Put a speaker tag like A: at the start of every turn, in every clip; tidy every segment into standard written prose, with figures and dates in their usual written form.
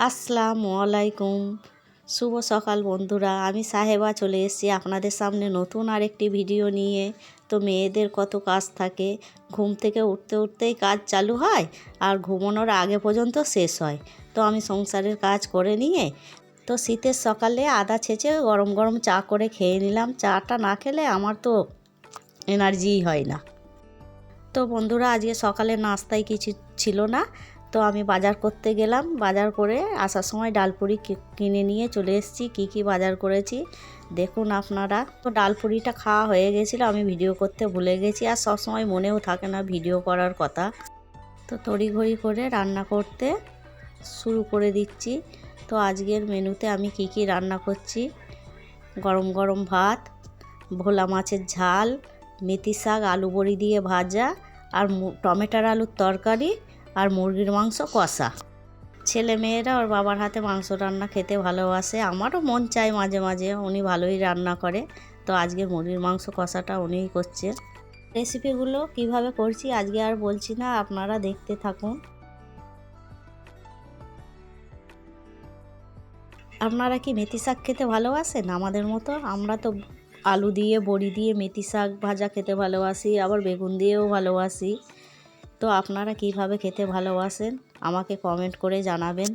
A: আসসালামু আলাইকুম। শুভ সকাল বন্ধুরা, আমি সাহেবা চলে এসেছি আপনাদের সামনে নতুন আরেকটি ভিডিও নিয়ে। তো মেয়েদের কত কাজ থাকে, ঘুম থেকে উঠতে উঠতেই কাজ চালু হয় আর ঘুমানোর আগে পর্যন্ত শেষ হয়। তো আমি সংসারের কাজ করে নিয়ে তো শীতের সকালে আদা ছেঁচে গরম গরম চা করে খেয়ে নিলাম। চাটা না খেলে আমার তো এনার্জিই হয় না। তো বন্ধুরা, আজকে সকালে নাস্তায় কিছু ছিল না, তো আমি বাজার করতে গেলাম। বাজার করে আসার সময় ডালপুরি কিনে নিয়ে চলে এসেছি। কী বাজার করেছি দেখুন আপনারা। তো ডালপুরিটা খাওয়া হয়ে গেছিলো, আমি ভিডিও করতে ভুলে গেছি, আর সবসময় মনেও থাকে না ভিডিও করার কথা। তো তড়িঘড়ি করে রান্না করতে শুরু করে দিচ্ছি। তো আজকের মেনুতে আমি কি রান্না করছি: গরম গরম ভাত, ভোলা মাছের ঝাল, মেথি শাক আলু বড়ি দিয়ে ভাজা, আর টমেটোর আলুর তরকারি, আর মুরগির মাংস কষা। ছেলে মেয়েরা ওর বাবার হাতে মাংস রান্না খেতে ভালোবাসে, আমারও মন চায় মাঝে মাঝে, উনি ভালোই রান্না করে। তো আজকে মুরগির মাংস কষাটা উনিই করছে। রেসিপিগুলো কিভাবে করছি আজকে আর বলছি না, আপনারা দেখতে থাকুন। আপনারা কি মেথি শাক খেতে ভালোবাসেন আমাদের মতো? আমরা তো আলু দিয়ে বড়ি দিয়ে মেথি শাক ভাজা খেতে ভালোবাসি, আবার বেগুন দিয়েও ভালোবাসি। তো আপনারা কিভাবে খেতে ভালোবাসেন আমাকে কমেন্ট করে জানাবেন।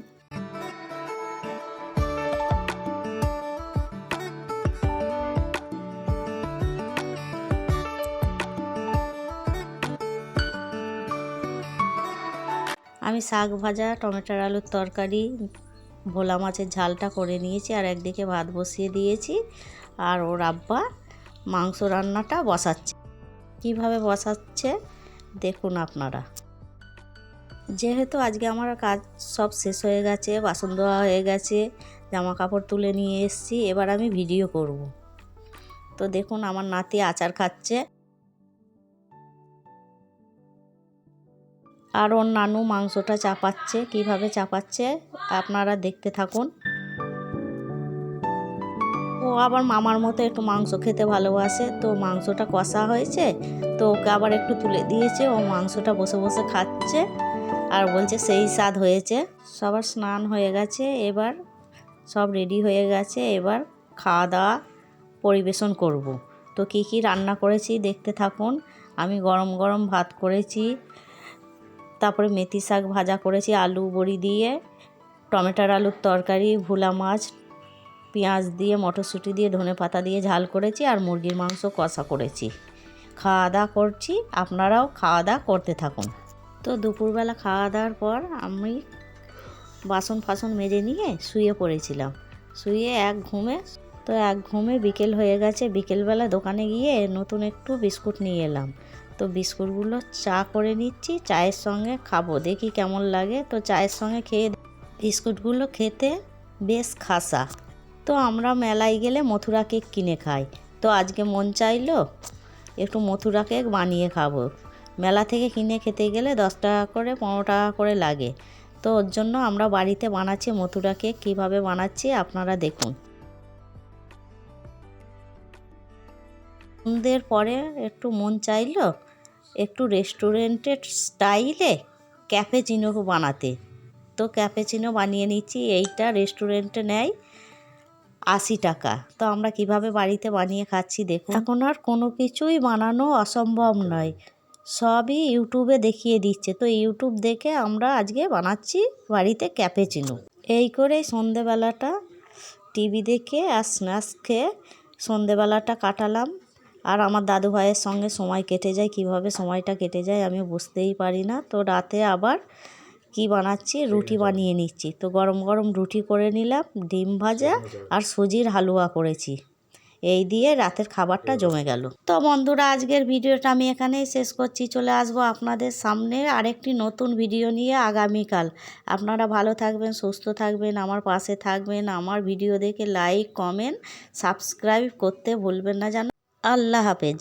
A: আমি শাক ভাজা, টমেটোর আলুর তরকারি, ভোলা মাছের ঝালটা করে নিয়েছি, আর একদিকে ভাত বসিয়ে দিয়েছি। আর ওর আব্বা মাংস রান্নাটা বসাচ্ছে। কিভাবে বসাচ্ছে দেখুন আপনারা। যেহেতু আজকে আমার কাজ সব শেষ হয়ে গেছে, বাসন ধোয়া হয়ে গেছে, জামা কাপড় তুলে নিয়ে এসেছি, এবার আমি ভিডিও করব। তো দেখুন আমার নাতি আচার খাচ্ছে, আর ওর নানু মাংসটা চাপাচ্ছে। কিভাবে চাপাচ্ছে আপনারা দেখতে থাকুন। ও আবার মামার মতো একটু মাংস খেতে ভালোবাসে, তো মাংসটা কষা হয়েছে, তো ওকে আবার একটু তুলে দিয়েছে, ও মাংসটা বসে বসে খাচ্ছে আর বলছে সেই স্বাদ হয়েছে। সবার স্নান হয়ে গেছে, এবার সব রেডি হয়ে গেছে, এবার খাওয়া দাওয়া পরিবেশন করব। তো কি রান্না করেছি দেখতে থাকুন। আমি গরম গরম ভাত করেছি, তারপরে মেথি শাক ভাজা করেছি আলু বড়ি দিয়ে, টমেটোর আলুর তরকারি, ভোলা মাছ পেঁয়াজ দিয়ে মটরশুঁটি দিয়ে ধনে পাতা দিয়ে ঝাল করেছি, আর মুরগির মাংস কষা করেছি। খাওয়া দাওয়া করছি, আপনারাও খাওয়া দাওয়া করতে থাকুন। তো দুপুরবেলা খাওয়া দাওয়ার পর আমি বাসন ফাসন মেজে নিয়ে শুয়ে পড়েছিলাম। শুয়ে এক ঘুমে বিকেল হয়ে গেছে। বিকেলবেলা দোকানে গিয়ে নতুন একটু বিস্কুট নিয়ে এলাম। তো বিস্কুটগুলো চা করে নিচ্ছি, চায়ের সঙ্গে খাবো, দেখি কেমন লাগে। তো চায়ের সঙ্গে খেয়ে বিস্কুটগুলো খেতে বেশ খাসা। তো আমরা মেলায় গেলে মথুরা কেক কিনে খাই। তো আজকে মন চাইলো একটু মথুরা কেক বানিয়ে খাবো। মেলা থেকে কিনে খেতে গেলে 10 টাকা করে 15 টাকা করে লাগে। তো ওর জন্য আমরা বাড়িতে বানাচ্ছি মথুরা কেক। কীভাবে বানাচ্ছি আপনারা দেখুন। সন্ধ্যের পরে একটু মন চাইলো একটু রেস্টুরেন্টের স্টাইলে ক্যাপেচিনো বানাতে। তো ক্যাপেচিনো বানিয়ে নিচ্ছি। এইটা রেস্টুরেন্টে নেয় 80 টাকা। তো আমরা কিভাবে বাড়িতে বানিয়ে খাচ্ছি দেখুন। এখন আর কোনো কিছুই বানানো অসম্ভব নয়, সবই ইউটিউবে দেখিয়ে দিচ্ছে। তো ইউটিউব দেখে আমরা আজকে বানাচ্ছি বাড়িতে ক্যাপেচিনো। এই করে সন্ধেবেলাটা টিভি দেখে আর স্ন্যাক্স খেয়ে সন্ধেবেলাটা কাটালাম। আর আমার দাদু ভাইয়ের সঙ্গে সময় কেটে যায়, কিভাবে সময়টা কেটে যায় আমি বুঝতেই পারি না। তো রাতে আবার কি বানাচ্ছি, রুটি বানিয়ে নিচ্ছি। তো গরম গরম রুটি করে নিলাম, ডিম ভাজা আর সুজির হালুয়া করেছি। এই দিয়ে রাতের খাবারটা জমে গেল। তো বন্ধুরা, আজকের ভিডিওটা আমি এখানেই শেষ করছি। চলে আসবো আপনাদের সামনে আরেকটি নতুন ভিডিও নিয়ে আগামীকাল। আপনারা ভালো থাকবেন, সুস্থ থাকবেন, আমার পাশে থাকবেন। আমার ভিডিও দেখে লাইক, কমেন্ট, সাবস্ক্রাইব করতে ভুলবেন না যেন। আল্লাহ হাফেজ।